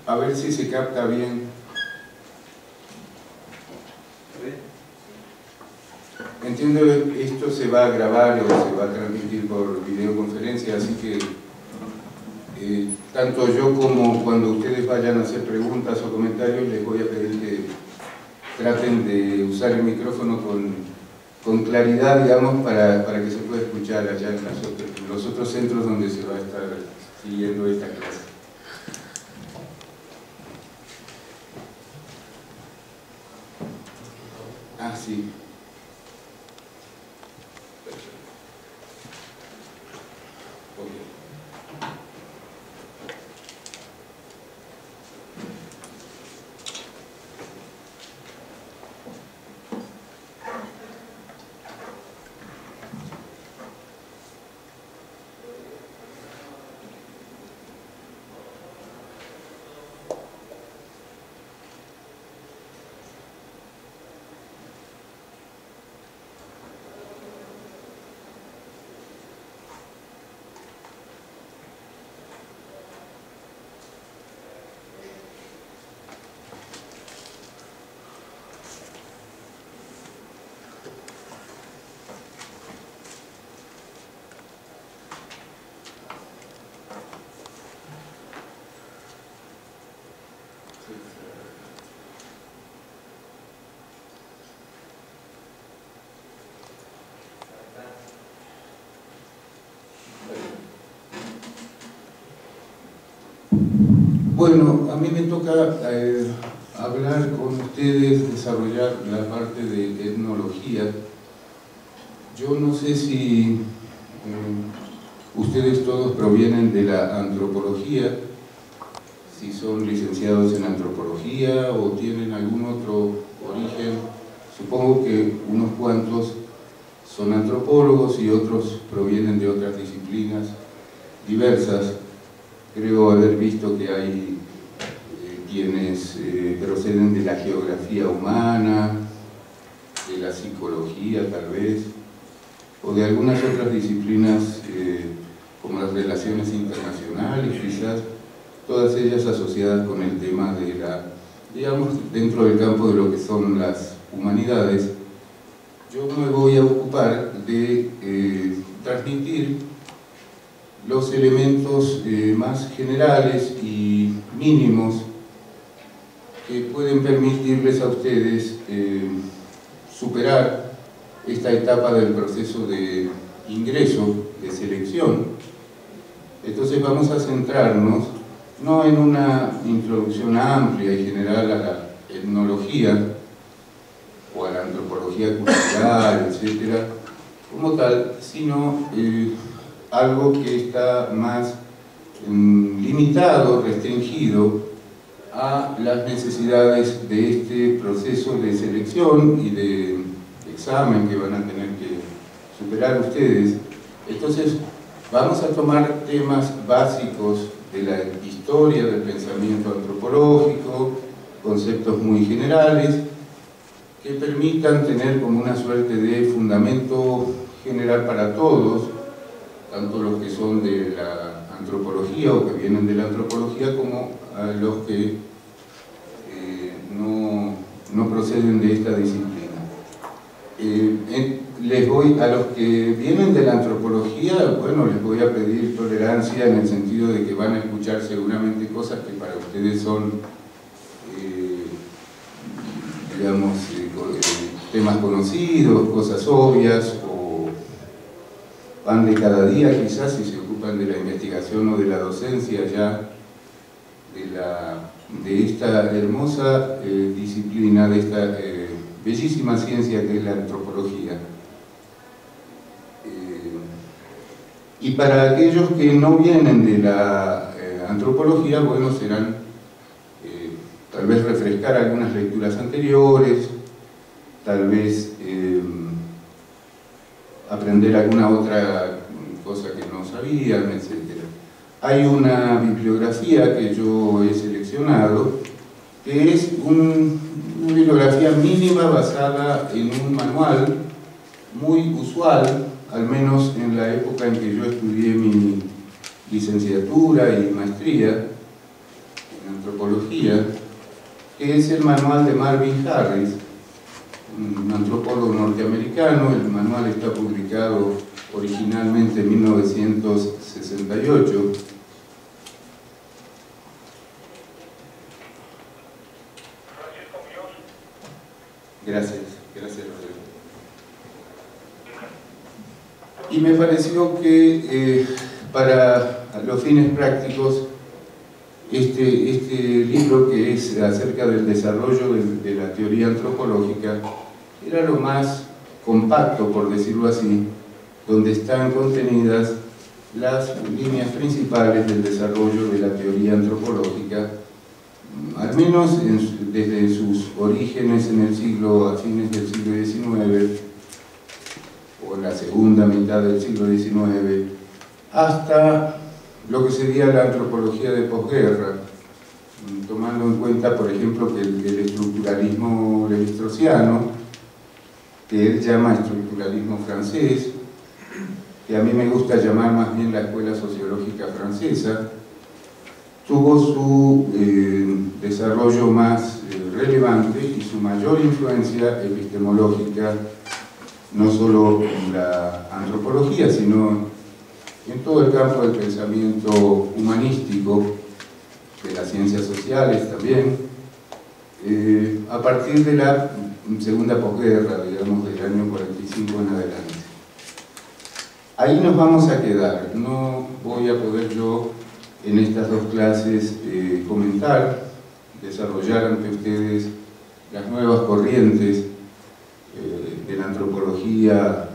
A ver si se capta bien. Entiendo que esto se va a grabar o se va a transmitir por videoconferencia, así que tanto yo como cuando ustedes vayan a hacer preguntas o comentarios les voy a pedir que traten de usar el micrófono con claridad, digamos, para que se pueda escuchar allá en los otros centros donde se va a estar siguiendo esta clase. Ah, sí. Bueno, a mí me toca hablar con ustedes, desarrollar la parte de etnología. Yo no sé si ustedes todos provienen de la antropología, si son licenciados en antropología o tienen algún otro origen. Supongo que unos cuantos son antropólogos y otros provienen de otras disciplinas diversas. Creo haber visto que hay quienes proceden de la geografía humana, de la psicología tal vez, o de algunas otras disciplinas como las relaciones internacionales, quizás, todas ellas asociadas con el tema de la, digamos, dentro del campo de lo que son las humanidades. Yo me voy a ocupar de transmitir los elementos más generales y mínimos que pueden permitirles a ustedes superar esta etapa del proceso de ingreso, de selección. Entonces vamos a centrarnos no en una introducción amplia y general a la etnología o a la antropología cultural, etcétera, como tal, sino algo que está más limitado, restringido a las necesidades de este proceso de selección y de examen que van a tener que superar ustedes. Entonces, vamos a tomar temas básicos de la historia del pensamiento antropológico, conceptos muy generales, que permitan tener como una suerte de fundamento general para todos, tanto los que son de la antropología o que vienen de la antropología como a los que no proceden de esta disciplina. A los que vienen de la antropología, bueno, les voy a pedir tolerancia en el sentido de que van a escuchar seguramente cosas que para ustedes son, digamos, temas conocidos, cosas obvias, o pan de cada día quizás, si se ocupan de la investigación o de la docencia ya de esta hermosa disciplina, de esta bellísima ciencia que es la antropología. Y para aquellos que no vienen de la antropología, bueno, serán tal vez refrescar algunas lecturas anteriores, tal vez aprender alguna otra cosa que no sabían, etc. Hay una bibliografía que yo he seleccionado, que es una bibliografía mínima basada en un manual muy usual al menos en la época en que yo estudié mi licenciatura y maestría en antropología, que es el manual de Marvin Harris, un antropólogo norteamericano. El manual está publicado originalmente en 1968. Gracias, Rodrigo. Y me pareció que para los fines prácticos, este libro, que es acerca del desarrollo de la teoría antropológica, era lo más compacto, por decirlo así, donde están contenidas las líneas principales del desarrollo de la teoría antropológica, al menos desde sus orígenes a fines del siglo XIX, o en la segunda mitad del siglo XIX, hasta lo que sería la antropología de posguerra, tomando en cuenta, por ejemplo, que el estructuralismo levi-straussiano, que él llama estructuralismo francés, que a mí me gusta llamar más bien la escuela sociológica francesa, tuvo su desarrollo más relevante y su mayor influencia epistemológica, no solo en la antropología, sino en todo el campo del pensamiento humanístico, de las ciencias sociales también, a partir de la segunda posguerra, digamos, del año 45 en adelante. Ahí nos vamos a quedar. No voy a poder yo en estas dos clases comentar, desarrollar ante ustedes las nuevas corrientes de la antropología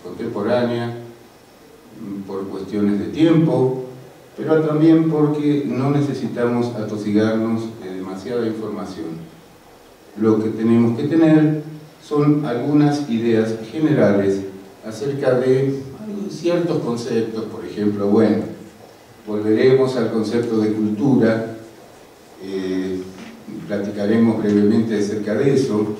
contemporánea, por cuestiones de tiempo, pero también porque no necesitamos atosigarnos de demasiada información. Lo que tenemos que tener son algunas ideas generales acerca de ciertos conceptos. Por ejemplo, bueno, volveremos al concepto de cultura, platicaremos brevemente acerca de eso.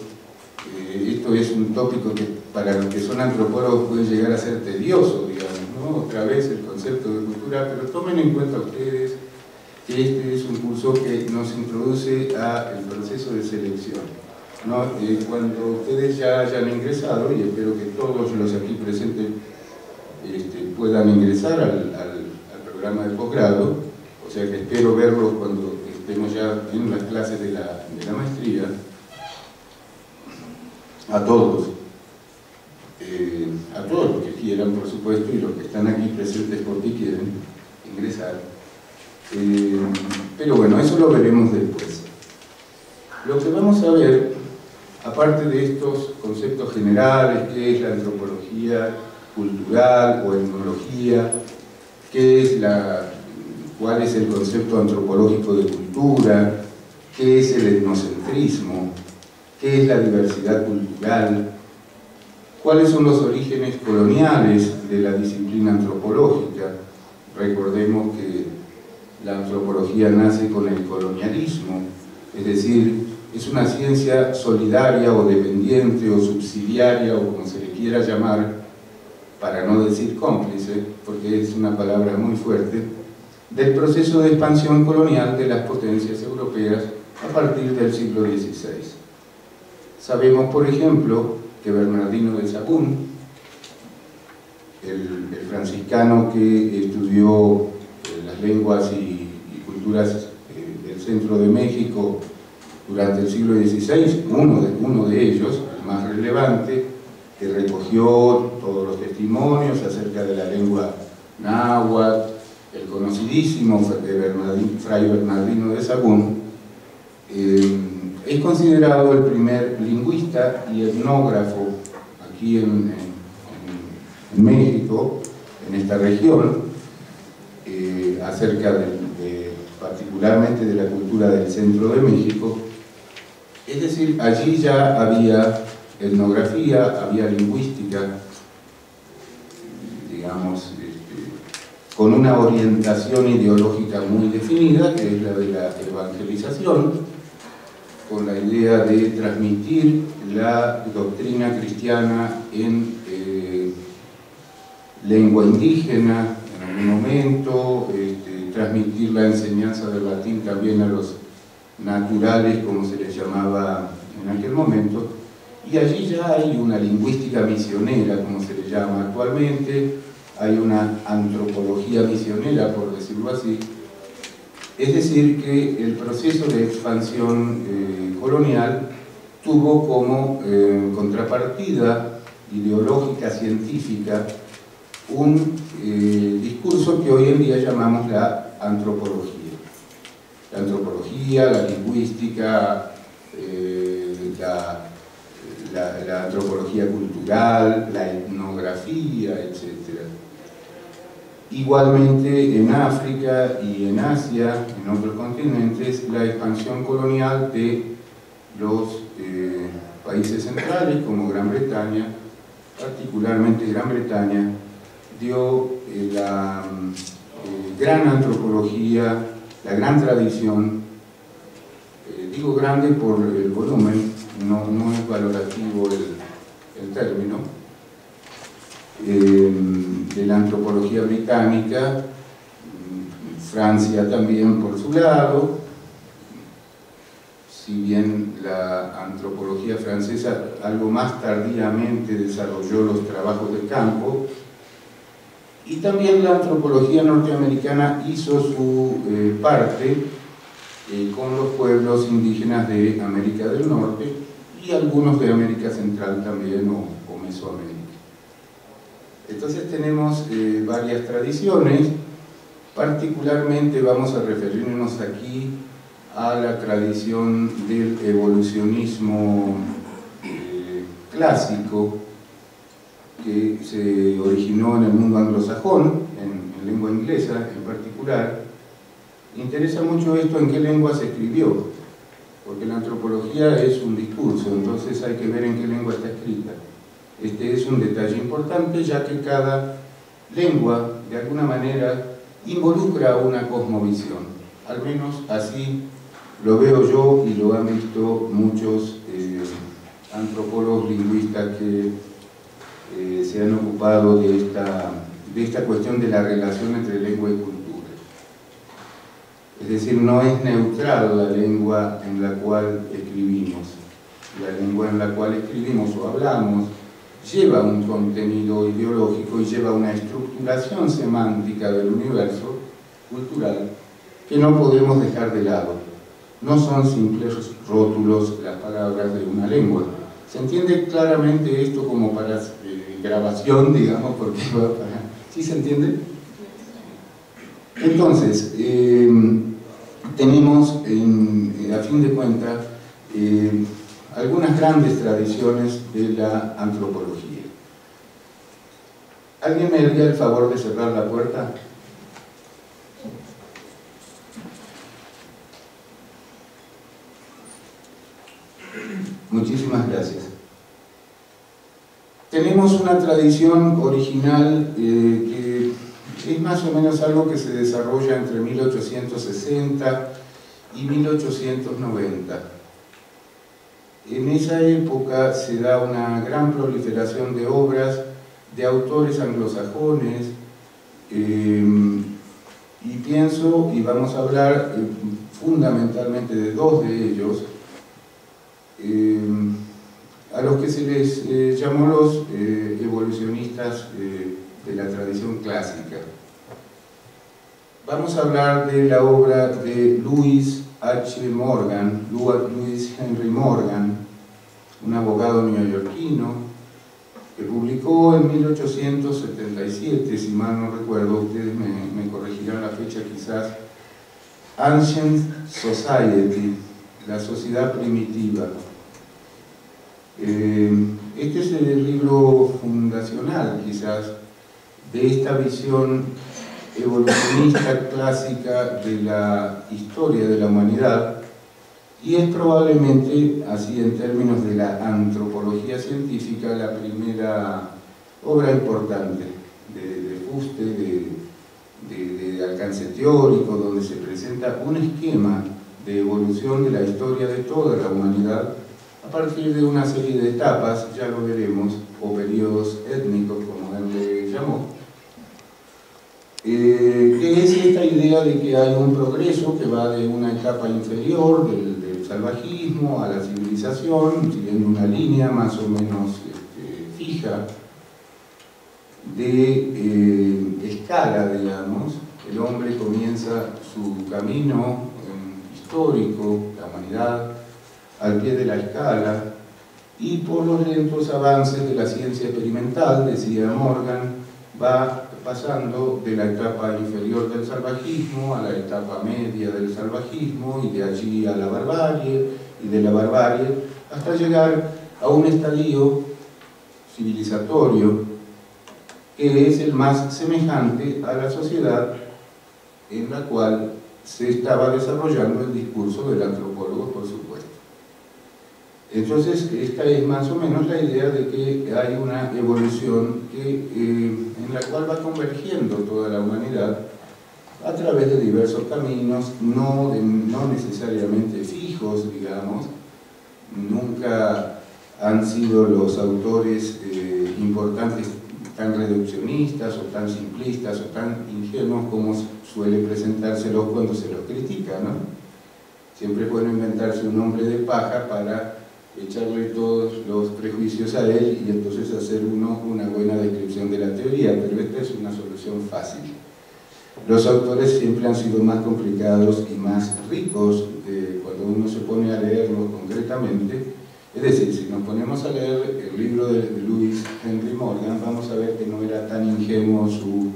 Esto es un tópico que para los que son antropólogos puede llegar a ser tedioso, digamos, ¿no? Otra vez el concepto de cultura, pero tomen en cuenta ustedes que este es un curso que nos introduce al proceso de selección, ¿no? Cuando ustedes ya hayan ingresado, y espero que todos los aquí presentes puedan ingresar al programa de posgrado, o sea que espero verlos cuando estemos ya en las clases de la maestría, a todos los que quieran, por supuesto, y los que están aquí presentes porque quieren ingresar. Pero bueno, eso lo veremos después. Lo que vamos a ver, aparte de estos conceptos generales, qué es la antropología cultural o etnología, cuál es el concepto antropológico de cultura, qué es el etnocentrismo, qué es la diversidad cultural, cuáles son los orígenes coloniales de la disciplina antropológica. Recordemos que la antropología nace con el colonialismo, es decir, es una ciencia solidaria o dependiente o subsidiaria o como se le quiera llamar, para no decir cómplice, porque es una palabra muy fuerte, del proceso de expansión colonial de las potencias europeas a partir del siglo XVI. Sabemos, por ejemplo, que Bernardino de Sahagún, el franciscano que estudió las lenguas y culturas del centro de México durante el siglo XVI, uno de ellos, el más relevante, que recogió todos los testimonios acerca de la lengua náhuatl, el conocidísimo Fray Bernardino de Sahagún, es considerado el primer lingüista y etnógrafo aquí en México, en esta región, acerca particularmente de la cultura del centro de México. Es decir, allí ya había etnografía, había lingüística, digamos, con una orientación ideológica muy definida, que es la de la evangelización, con la idea de transmitir la doctrina cristiana en lengua indígena en algún momento, transmitir la enseñanza del latín también a los naturales, como se les llamaba en aquel momento, y allí ya hay una lingüística misionera, como se le llama actualmente, hay una antropología misionera, por decirlo así. Es decir, que el proceso de expansión colonial tuvo como contrapartida ideológica, científica, un discurso que hoy en día llamamos la antropología. La antropología, la lingüística, la antropología cultural, la etnografía, etc. Igualmente en África y en Asia, en otros continentes, la expansión colonial de los países centrales como Gran Bretaña, particularmente Gran Bretaña, dio la gran antropología, la gran tradición, digo grande por el volumen, no es valorativo el término, de la antropología británica, Francia también por su lado, si bien la antropología francesa algo más tardíamente desarrolló los trabajos de campo, y también la antropología norteamericana hizo su parte con los pueblos indígenas de América del Norte y algunos de América Central también o Mesoamérica. Entonces tenemos varias tradiciones, particularmente vamos a referirnos aquí a la tradición del evolucionismo clásico, que se originó en el mundo anglosajón, en lengua inglesa en particular. Interesa mucho esto en qué lengua se escribió, porque la antropología es un discurso, entonces hay que ver en qué lengua está escrita. Este es un detalle importante, ya que cada lengua, de alguna manera, involucra una cosmovisión. Al menos así lo veo yo y lo han visto muchos antropólogos lingüistas que se han ocupado de esta cuestión de la relación entre lengua y cultura. Es decir, no es neutral la lengua en la cual escribimos. La lengua en la cual escribimos o hablamos lleva un contenido ideológico y lleva una estructuración semántica del universo cultural que no podemos dejar de lado. No son simples rótulos las palabras de una lengua. Se entiende claramente esto como para grabación, digamos, porque va para... ¿Sí se entiende? Entonces, tenemos, a fin de cuentas, algunas grandes tradiciones de la antropología. ¿Alguien me haría el favor de cerrar la puerta? Muchísimas gracias. Tenemos una tradición original que es más o menos algo que se desarrolla entre 1860 y 1890. En esa época se da una gran proliferación de obras de autores anglosajones, y pienso, y vamos a hablar fundamentalmente de dos de ellos, a los que se les llamó los evolucionistas de la tradición clásica. Vamos a hablar de la obra de Louis Henry Morgan, un abogado neoyorquino que publicó en 1877, si mal no recuerdo, ustedes me corregirán la fecha quizás, Ancient Society, la sociedad primitiva. Este es el libro fundacional, quizás, de esta visión evolucionista clásica de la historia de la humanidad, y es probablemente, así en términos de la antropología científica, la primera obra importante de fuste, de alcance teórico, donde se presenta un esquema de evolución de la historia de toda la humanidad a partir de una serie de etapas, ya lo veremos, o periodos étnicos, como él le llamó, que es esta idea de que hay un progreso que va de una etapa inferior del salvajismo a la civilización, siguiendo una línea más o menos fija de escala, digamos. El hombre comienza su camino histórico, la humanidad, al pie de la escala, y por los lentos avances de la ciencia experimental, decía Morgan, va pasando de la etapa inferior del salvajismo a la etapa media del salvajismo, y de allí a la barbarie, y de la barbarie hasta llegar a un estadio civilizatorio que es el más semejante a la sociedad en la cual se estaba desarrollando el discurso del antropólogo, por supuesto. Entonces, esta es más o menos la idea de que hay una evolución en la cual va convergiendo toda la humanidad a través de diversos caminos, no necesariamente fijos, digamos. Nunca han sido los autores importantes tan reduccionistas o tan simplistas o tan ingenuos como suele presentárselos cuando se los critica, ¿no? Siempre es bueno inventarse un hombre de paja para echarle todos los prejuicios a él y entonces hacer uno una buena descripción de la teoría, pero esta es una solución fácil. Los autores siempre han sido más complicados y más ricos cuando uno se pone a leerlos concretamente. Es decir, si nos ponemos a leer el libro de Lewis Henry Morgan, vamos a ver que no era tan ingenuo su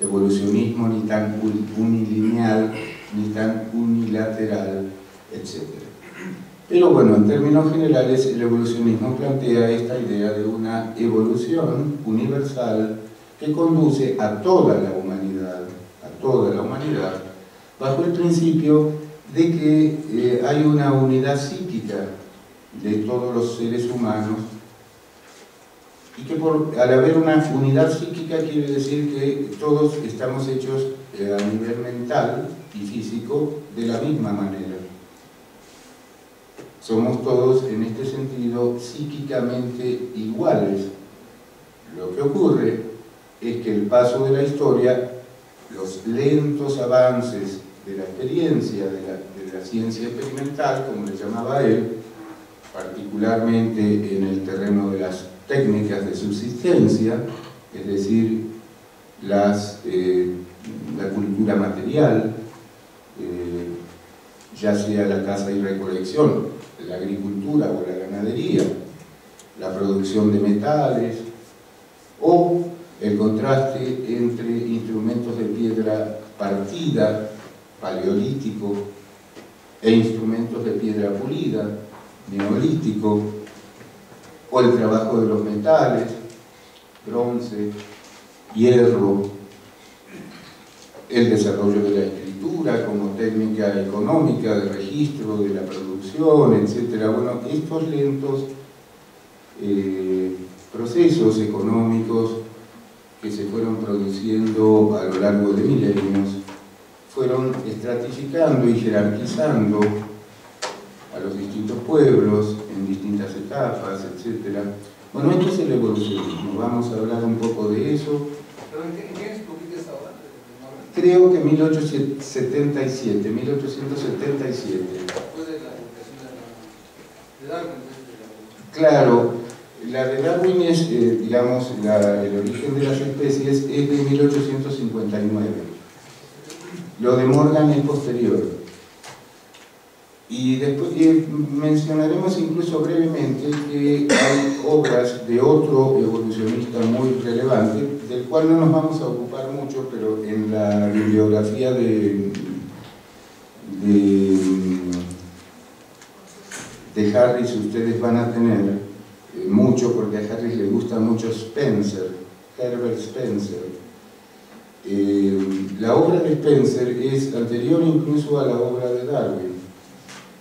evolucionismo, ni tan unilineal, ni tan unilateral, etc. Pero bueno, en términos generales, el evolucionismo plantea esta idea de una evolución universal que conduce a toda la humanidad, bajo el principio de que hay una unidad psíquica de todos los seres humanos, y que al haber una unidad psíquica quiere decir que todos estamos hechos a nivel mental y físico de la misma manera. Somos todos en este sentido psíquicamente iguales. Lo que ocurre es que el paso de la historia, los lentos avances de la experiencia, de la ciencia experimental, como le llamaba él, particularmente en el terreno de las técnicas de subsistencia, es decir, la cultura material, ya sea la caza y recolección, la agricultura o la ganadería, la producción de metales, o el contraste entre instrumentos de piedra partida, paleolítico, e instrumentos de piedra pulida, neolítico, o el trabajo de los metales, bronce, hierro, el desarrollo de la escritura como técnica económica de registro de la producción, etc. Bueno, estos lentos procesos económicos que se fueron produciendo a lo largo de milenios fueron estratificando y jerarquizando a los distintos pueblos en distintas etapas, etc. Bueno, esto es el evolucionismo, vamos a hablar un poco de eso. ¿Pero en qué años publica esta obra? Creo que 1877, 1877. Después de la publicación de Darwin. Claro, la de Darwin es, digamos, el origen de las especies es de 1859. Lo de Morgan es posterior. Y después mencionaremos incluso brevemente que hay obras de otro evolucionista muy relevante, del cual no nos vamos a ocupar mucho, pero en la bibliografía de Harris ustedes van a tener mucho, porque a Harris le gusta mucho Spencer, Herbert Spencer. La obra de Spencer es anterior incluso a la obra de Darwin.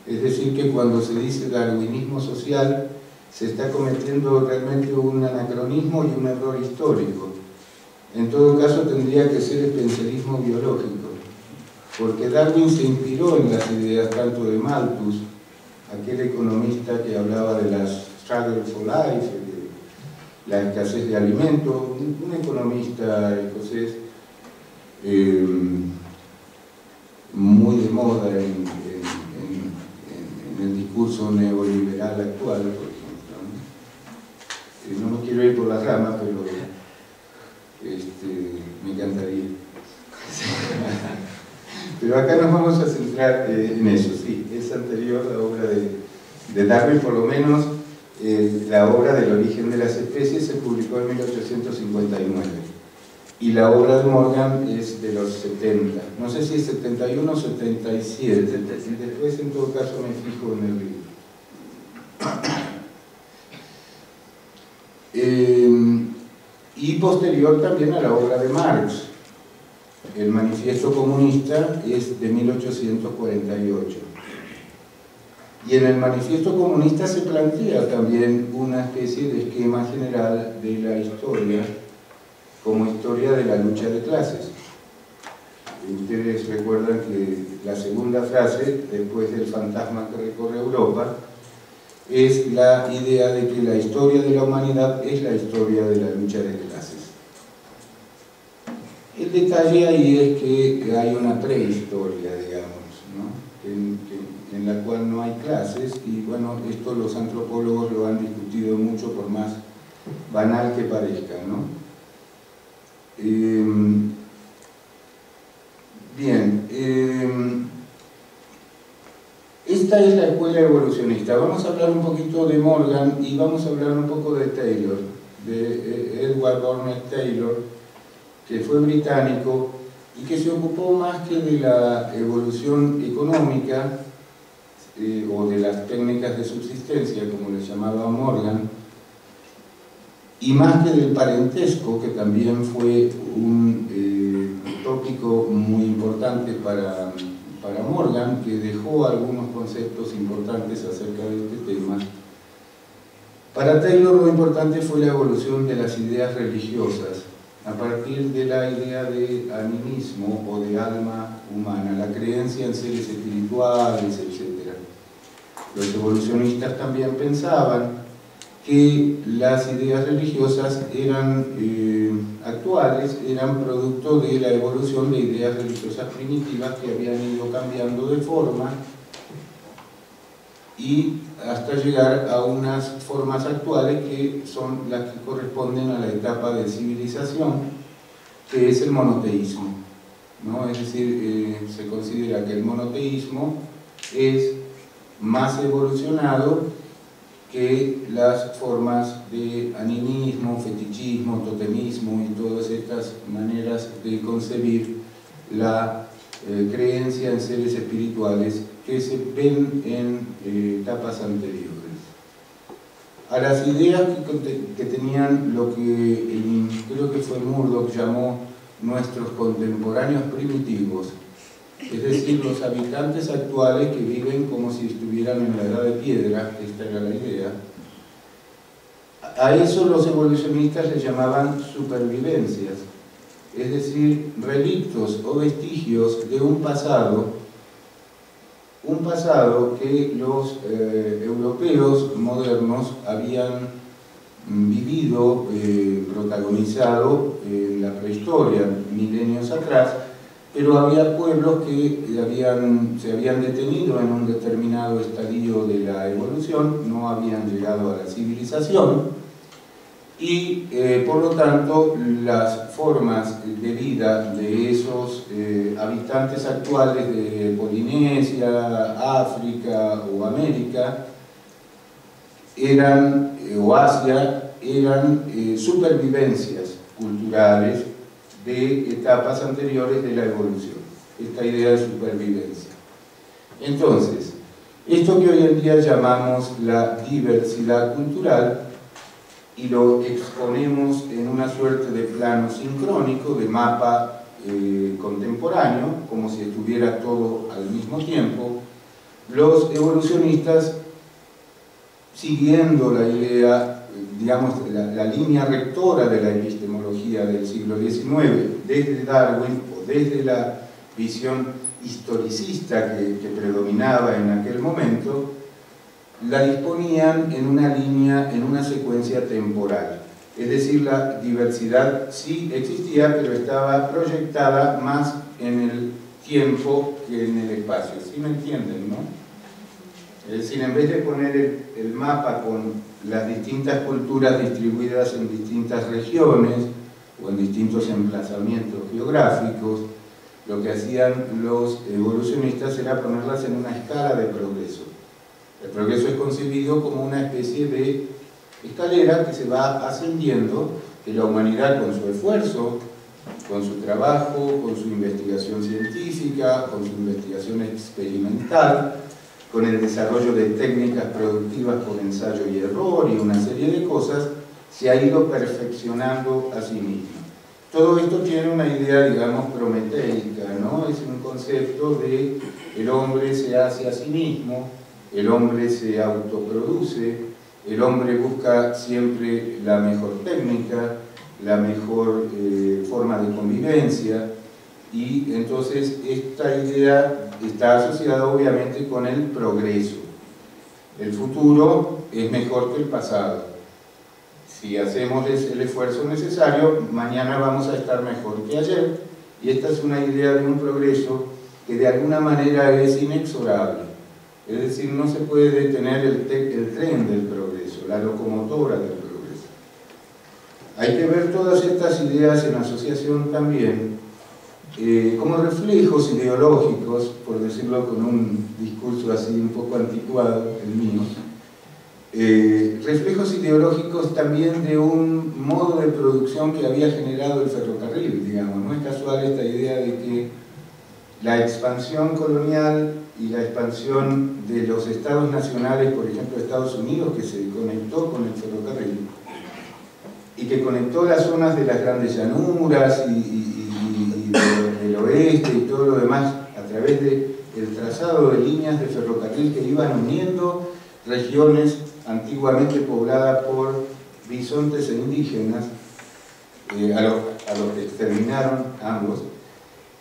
Es decir, que cuando se dice darwinismo social, se está cometiendo realmente un anacronismo y un error histórico. En todo caso, tendría que ser spencerismo biológico, porque Darwin se inspiró en las ideas tanto de Malthus, aquel economista que hablaba de la struggle for life, de la escasez de alimentos, un economista escocés, muy de moda en el discurso neoliberal actual, por ejemplo, ¿no? No me quiero ir por las ramas, pero me encantaría. Pero acá nos vamos a centrar en eso, sí, es anterior la obra de Darwin, por lo menos la obra del origen de las especies se publicó en 1859 y la obra de Morgan es de los 70, no sé si es 71 o 77, después en todo caso me fijo en el libro. Y posterior también a la obra de Marx. El Manifiesto Comunista es de 1848. Y en el Manifiesto Comunista se plantea también una especie de esquema general de la historia como historia de la lucha de clases. Ustedes recuerdan que la segunda frase, después del fantasma que recorre Europa, es la idea de que la historia de la humanidad es la historia de la lucha de clases. El detalle ahí es que hay una prehistoria, digamos, ¿no? en la cual no hay clases, y bueno, esto los antropólogos lo han discutido mucho, por más banal que parezca, ¿no? Esta es la escuela evolucionista. Vamos a hablar un poquito de Morgan y vamos a hablar un poco de Taylor, de Edward Burnett Taylor, que fue británico y que se ocupó más que de la evolución económica o de las técnicas de subsistencia, como le llamaba Morgan, y más que del parentesco, que también fue un tópico muy importante para Morgan, que dejó algunos conceptos importantes acerca de este tema. Para Taylor lo importante fue la evolución de las ideas religiosas, a partir de la idea de animismo o de alma humana, la creencia en seres espirituales, etc. Los evolucionistas también pensaban que las ideas religiosas eran actuales, eran producto de la evolución de ideas religiosas primitivas que habían ido cambiando de forma y hasta llegar a unas formas actuales que son las que corresponden a la etapa de civilización, que es el monoteísmo, ¿no? Es decir, se considera que el monoteísmo es más evolucionado que las formas de animismo, fetichismo, totemismo y todas estas maneras de concebir la creencia en seres espirituales que se ven en etapas anteriores. A las ideas que tenían lo que creo que fue Murdoch llamó nuestros contemporáneos primitivos, es decir, los habitantes actuales que viven como si estuvieran en la edad de piedra, esta era la idea. A eso los evolucionistas le llamaban supervivencias, es decir, relictos o vestigios de un pasado que los europeos modernos habían vivido, protagonizado en la prehistoria, milenios atrás, pero había pueblos que se habían detenido en un determinado estadio de la evolución, no habían llegado a la civilización, y por lo tanto las formas de vida de esos habitantes actuales de Polinesia, África o América o Asia eran supervivencias culturales de etapas anteriores de la evolución, esta idea de supervivencia. Entonces, esto que hoy en día llamamos la diversidad cultural, y lo exponemos en una suerte de plano sincrónico, de mapa contemporáneo, como si estuviera todo al mismo tiempo, los evolucionistas, siguiendo la idea, digamos, la línea rectora de la epistemología del siglo XIX, desde Darwin o desde la visión historicista que predominaba en aquel momento, la disponían en una línea, en una secuencia temporal. Es decir, la diversidad sí existía, pero estaba proyectada más en el tiempo que en el espacio. ¿Sí me entienden, no? Es decir, en vez de poner el mapa con las distintas culturas distribuidas en distintas regiones o en distintos emplazamientos geográficos, lo que hacían los evolucionistas era ponerlas en una escala de progreso. El progreso es concebido como una especie de escalera que se va ascendiendo, que la humanidad con su esfuerzo, con su trabajo, con su investigación científica, con su investigación experimental, con el desarrollo de técnicas productivas por ensayo y error y una serie de cosas, se ha ido perfeccionando a sí misma. Todo esto tiene una idea, digamos, prometeica, ¿no? Es un concepto de el hombre se hace a sí mismo, el hombre se autoproduce, el hombre busca siempre la mejor técnica, la mejor forma de convivencia, y entonces esta idea está asociada obviamente con el progreso. El futuro es mejor que el pasado. Si hacemos el esfuerzo necesario, mañana vamos a estar mejor que ayer, y esta es una idea de un progreso que de alguna manera es inexorable. Es decir, no se puede detener el tren del progreso, la locomotora del progreso. Hay que ver todas estas ideas en asociación también como reflejos ideológicos, por decirlo con un discurso así un poco anticuado, el mío, reflejos ideológicos también de un modo de producción que había generado el ferrocarril, digamos. No es casual esta idea de que la expansión colonial y la expansión de los estados nacionales, por ejemplo Estados Unidos, que se conectó con el ferrocarril y que conectó las zonas de las grandes llanuras y del oeste y todo lo demás a través del trazado de líneas de ferrocarril que iban uniendo regiones antiguamente pobladas por bisontes e indígenas, a los que exterminaron ambos,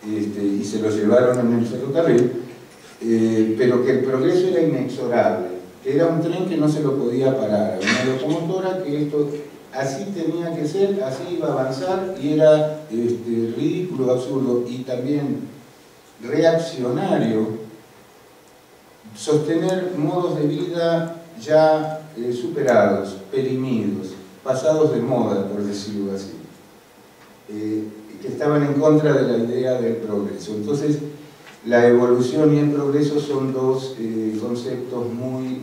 y se los llevaron en el ferrocarril, pero que el progreso era inexorable, que era un tren que no se lo podía parar, una locomotora que esto así tenía que ser, así iba a avanzar, y era ridículo, absurdo y también reaccionario sostener modos de vida ya superados, perimidos, pasados de moda, por decirlo así, que estaban en contra de la idea del progreso. Entonces, la evolución y el progreso son dos conceptos muy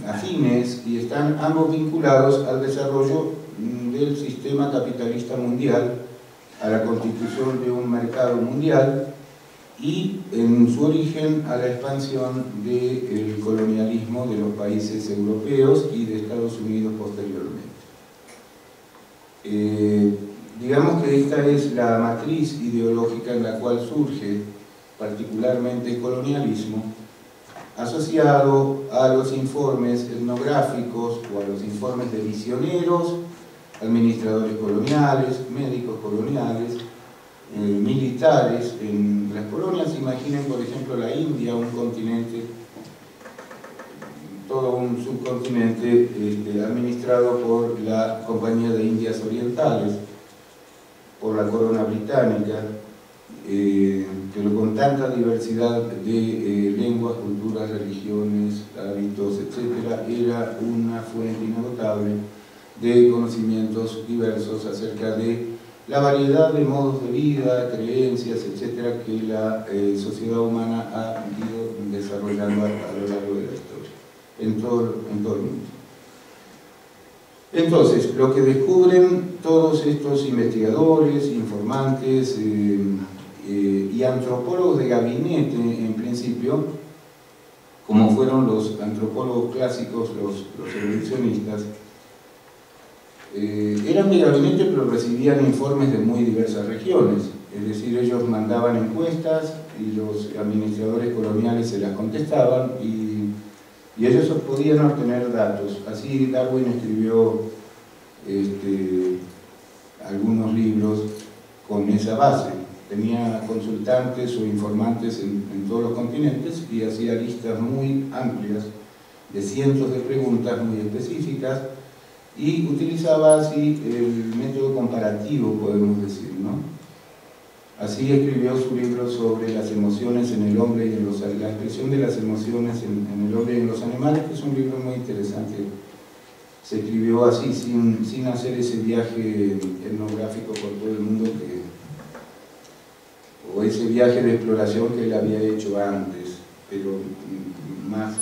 afines y están ambos vinculados al desarrollo del sistema capitalista mundial, a la constitución de un mercado mundial y en su origen a la expansión del colonialismo de los países europeos y de Estados Unidos posteriormente. Digamos que esta es la matriz ideológica en la cual surge particularmente el colonialismo, asociado a los informes etnográficos o a los informes de misioneros, administradores coloniales, médicos coloniales, militares en las colonias. Imaginen, por ejemplo, la India, un continente, todo un subcontinente administrado por la Compañía de Indias Orientales, por la corona británica, pero con tanta diversidad de lenguas, culturas, religiones, hábitos, etc., era una fuente inagotable de conocimientos diversos acerca de la variedad de modos de vida, creencias, etc., que la sociedad humana ha ido desarrollando a lo largo de la historia, en todo el mundo. Entonces, lo que descubren todos estos investigadores, informantes y antropólogos de gabinete, en principio, como fueron los antropólogos clásicos, los evolucionistas, eran de gabinete pero recibían informes de muy diversas regiones, es decir, ellos mandaban encuestas y los administradores coloniales se las contestaban y ellos podían obtener datos. Así Darwin escribió algunos libros con esa base. Tenía consultantes o informantes en todos los continentes y hacía listas muy amplias de cientos de preguntas muy específicas, y utilizaba así el método comparativo, podemos decir, ¿no? Así escribió su libro sobre las emociones en el hombre y en la expresión de las emociones en el hombre y en los animales, que es un libro muy interesante. Se escribió así, sin hacer ese viaje etnográfico por todo el mundo, o ese viaje de exploración que él había hecho antes, pero más